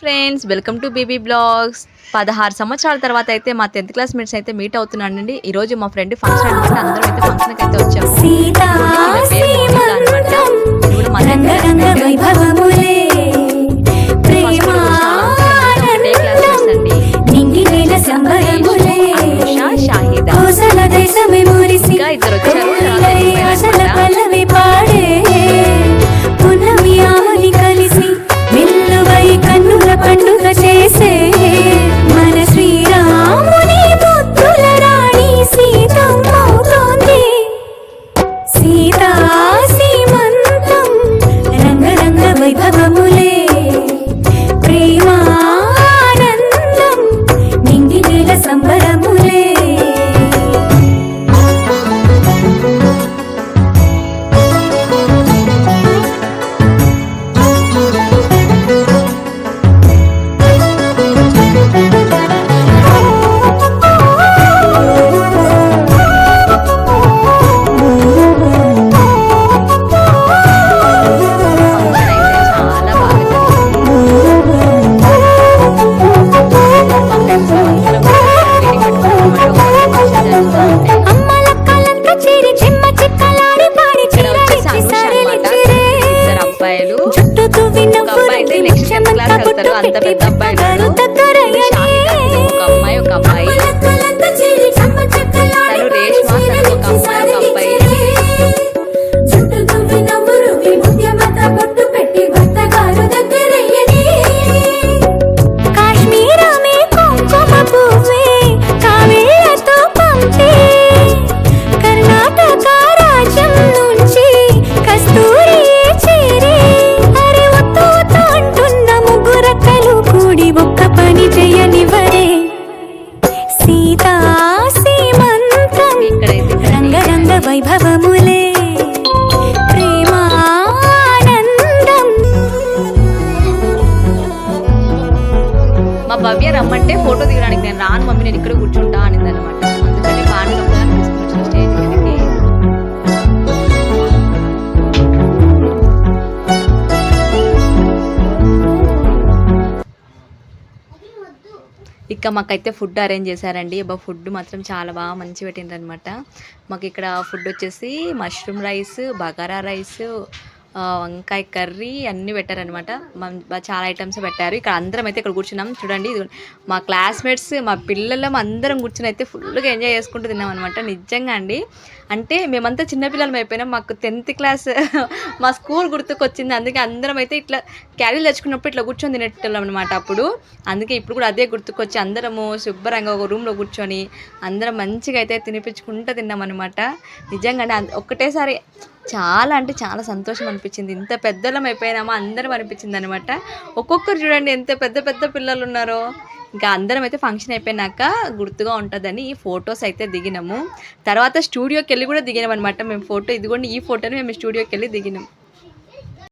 Friends, welcome to BB blogs. 16 సంవత్సరాల తర్వాత అయితే మా 10th క్లాస్ మేట్స్ అయితే మీట్ అవుతున్నానండి. ఈ రోజు మా ఫ్రెండ్ ఫంక్షన్ అనమాట. అందరం అయితే ఫంక్షన్కి అయితే వచ్చాము. ఇద్దరు వచ్చారు. పండుగ చేసే మన శ్రీరాముని పుత్రుల రాణి సీతమ్మవుతోంది. సీతా సీమంతం రంగరంగ వైభవములే, ప్రేమానందం నింగి నేల సంబరములే. అంత పెద్ద అబ్బాయి ఒక అమ్మాయి ఒక అబ్బాయి తను రేష్మా, తను ఒక అమ్మాయి ఒక అబ్బాయి. వైభవములే, ప్రేమానందం. మా భవ్య రమ్మంటే ఫోటో దిగడానికి నేను రాను మమ్మీ, నేను ఇక్కడ కూర్చుంటా అనింది అనమాట. అందుకని పాటలు తీసుకొచ్చిన స్టేజ్ మీదకి. ఇక మాకైతే ఫుడ్ అరేంజ్ చేశారండి. ఫుడ్ మాత్రం చాలా బాగా మంచి పెట్టిండ్రు అనమాట. మాకు ఇక్కడ ఫుడ్ వచ్చేసి మష్రూమ్ రైస్, బగారా రైస్, వంకాయ కర్రీ అన్నీ పెట్టారనమాట. చాలా ఐటమ్స్ పెట్టారు. ఇక్కడ అందరం అయితే ఇక్కడ కూర్చున్నాం. చూడండి, మా క్లాస్మేట్స్ మా పిల్లలం అందరం కూర్చుని అయితే ఫుల్గా ఎంజాయ్ చేసుకుంటూ తిన్నాం అనమాట. నిజంగా అండి, అంటే మేమంతా చిన్నపిల్లలం అయిపోయినాం. మాకు 10th క్లాస్ మా స్కూల్ గుర్తుకొచ్చింది. అందుకే అందరం అయితే ఇట్లా క్యారీలు తెచ్చుకున్నప్పుడు ఇట్లా కూర్చొని తినేటోళ్ళం అనమాట అప్పుడు. అందుకే ఇప్పుడు కూడా అదే గుర్తుకొచ్చి అందరము శుభ్రంగా ఒక రూమ్లో కూర్చొని అందరం మంచిగా అయితే తినిపించుకుంటూ తిన్నాం అనమాట. నిజంగానే ఒక్కటేసారి చాలా అంటే చాలా సంతోషం అనిపించింది. ఇంత పెద్దలం అయిపోయినామా అందరం అనిపించింది అనమాట. ఒక్కొక్కరు చూడండి ఎంత పెద్ద పెద్ద పిల్లలు ఉన్నారో. ఇంకా అందరం అయితే ఫంక్షన్ అయిపోయినాక గుర్తుగా ఉంటుందని ఈ ఫొటోస్ అయితే దిగినాము. తర్వాత స్టూడియోకి వెళ్ళి కూడా దిగినాం అనమాట మేము ఫోటో. ఇదిగోండి, ఈ ఫోటోని మేము స్టూడియోకి వెళ్ళి దిగినాం.